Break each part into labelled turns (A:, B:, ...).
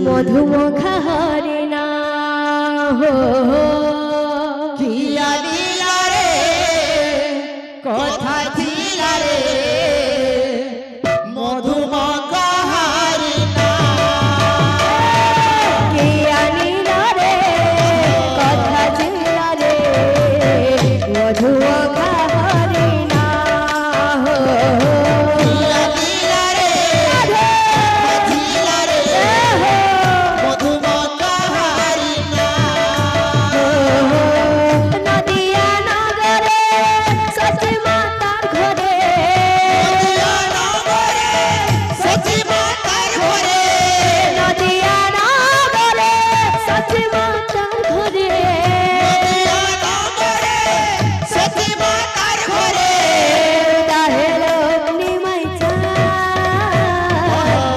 A: মধুমখা হরিণা হো
B: কিয়া দিলা রে কথা ছিলা রে মধুমখা হরিণা
A: কিয়া নীলা রে কথা ছিলা রে মধুমখা হরিণা হো
B: কিয়া দিলা রে ছিলা রে মধুমখা হরিণা
A: নদিয়া নগরে সচি মাতার ঘরে
B: নদিয়া নগরে সচি মাতার ঘরে
A: নদিয়া নগরে সচি মাতার ঘরে
B: নদিয়া নগরে সচি মাতার ঘরে
A: তাহেলো নিমাই চা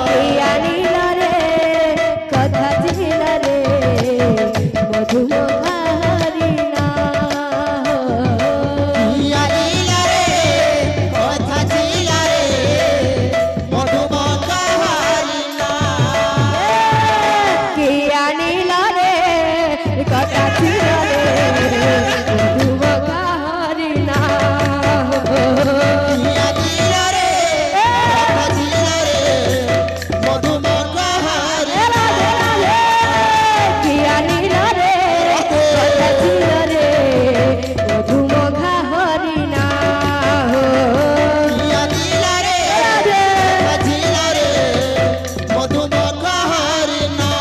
A: কিয়া নীলা রে কথা ছিলা রে মধুমখা হরিণা
B: কিয়া দিলা রে কথা ছিলা রে মধুমখা হরিণা
A: কিয়া নীলা রে কথা ছিলা রে মধুমখা হরিণা
B: কিয়া দিলা রে কথা ছিলা রে মধুমখা হরিণা
A: কিয়া নীলা রে কথা ছিলা রে মধুমখা হরিণা
B: কিয়া দিলা রে কথা ছিলা রে মধুমখা হরিণা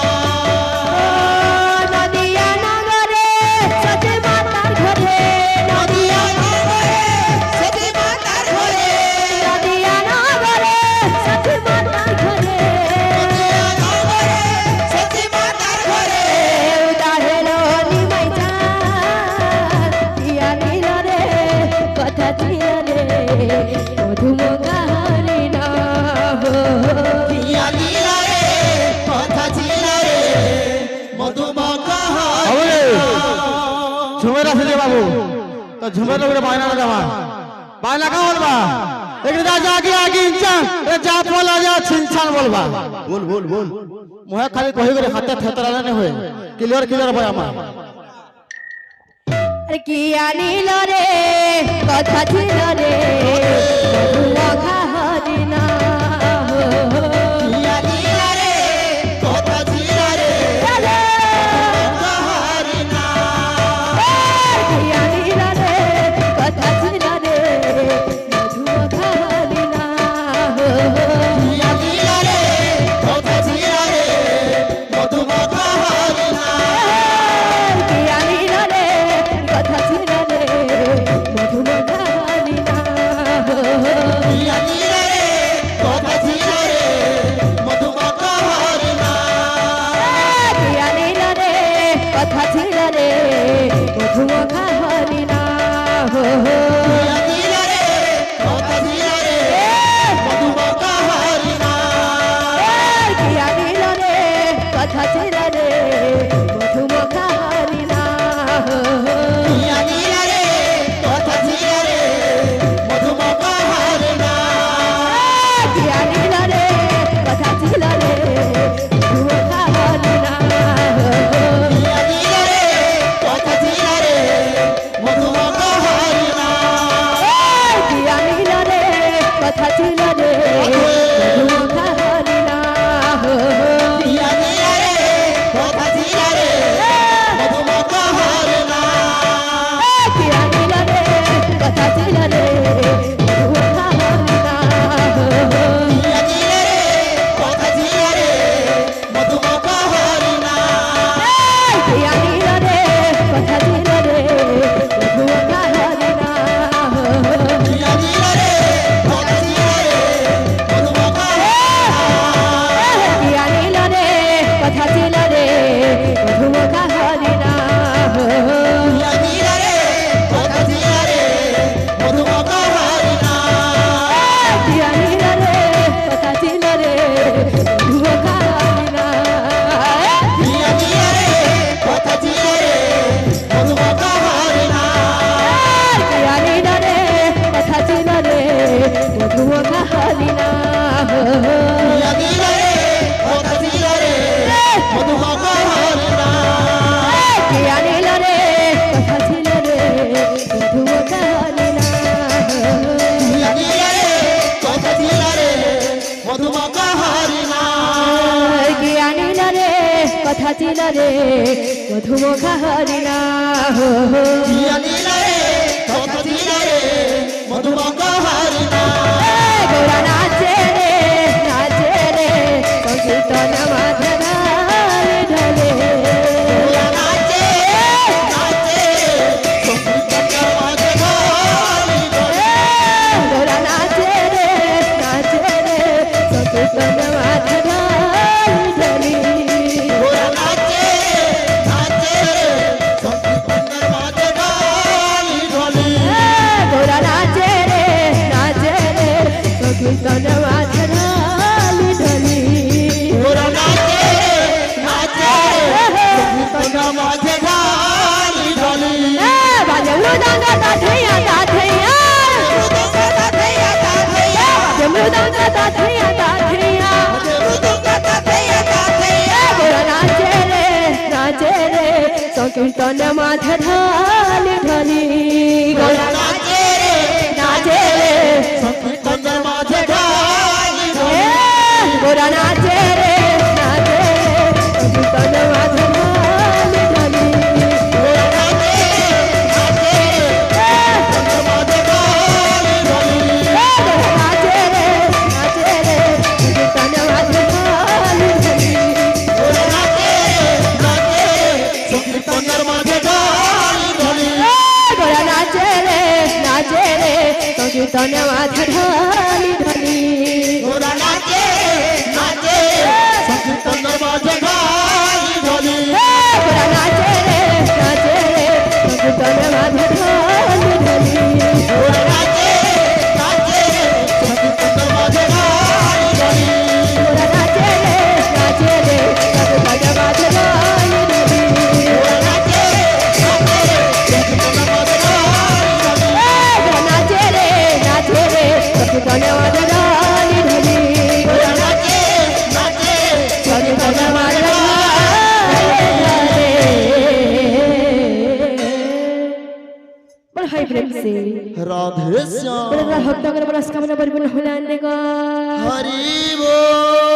A: নদিয়া নগরে সচি মাতার ঘরে
B: নদিয়া নগরে সচি মাতার ঘরে
A: নদিয়া নগরে সচি মাতার ঘরে
B: নদিয়া নগরে সচি মাতার ঘরে
A: উদাহেলো নিমাই চা কিয়া নীলা রে কথা ছিলা রে মধুমখা হরিণা
B: কিয়া দিলা রে কথা ছিলা রে মধুমখা
C: বাবুরে
B: হরিণা
C: ঝুমের আছে যে বাবু তো ঝুমের লোকের বায়না না জামা বায়না কা বলবা একটু যা যা আগে আগে ইচ্ছা এ যা বলা যা ছিনছান বলবা
B: बोल बोल बोल
C: মুহে খালি কহি করে হাতে থেতরা না হয়ে ক্লিয়ার ক্লিয়ার ভাই আমার
A: আরে কিয়া নীলা রে কথা ছিলা রে মধুমখা হরিণা
B: কিয়া দিলা রে কথা ছিলা রে মধুমখা হরিণা
A: কিয়া নীলা রে কথা ছিলা রে মধুমখা হরিণা
B: কিয়া দিলা রে কথা ছিলা রে মধুমখা হরিণা
A: কিয়া নীলা রে কথা ছিলা রে মধুমখা হরিণা
B: কিয়া
A: কথা ছিল রে মধুমুখা হরিণা হো হো
B: জিয়া নীলা রে কথা ছিল রে মধুমুখা হরিণা
A: গোরা নাচে রে সংকীর্তন মাধনা ঢলে
B: গোরা নাচে সংকীর্তন মাধনা ঢলে
A: গোরা নাচে রে সংকীর্তন মাধনা ঢলে
B: গোরা নাচে সংকীর্তন মাধনা ঢলে
A: গোরা নাচে রে সংকীর্তন মাধনা ঢলে
B: গোরা নাচে সংকীর্তন মাধনা ঢলে
A: বাজে মৃদঙ্গ তাথৈয়া তাথৈয়া বাজে মৃদঙ্গ তাথৈয়া তাথৈয়া গোরা নাচে রে সংকীর্তন মাধে ঢালি ঢালি গোরা নাচে রে
B: সংকীর্তন মাধনা
A: গোরা নাচে রে সংকীর্তন মাধে ঢালি ঢালি নাচে রে সংকীর্তন মাধে ঢালি ঢালি
B: সংকীর্তন মাধনা
A: গোরা নাচে রে সংকীর্তন মাধে ঢালি ঢালি
B: গোরা নাচে সংকীর্তন মাধনা
A: গোরা নাচে রে সংকীর্তন মাধে ঢালি ঢালি
B: গোরা নাচে সংকীর্তন মাধনা
A: গোরা নাচে রে সংকীর্তন মাধে ঢালি ঢালি
B: গোরা নাচে সংকীর্তন মাধনা
A: গোরা নাচে রে সংকীর্তন মাধে ঢালি ঢালি
B: গোরা নাচে
A: সংকীর্তন মাধে ঢালি বল হাই প্রেম সে
B: राधे श्याम
A: বড় ভক্তগণ বরস কামনা পরিপূর্ণ হলে আনলে গো
B: हरि बोल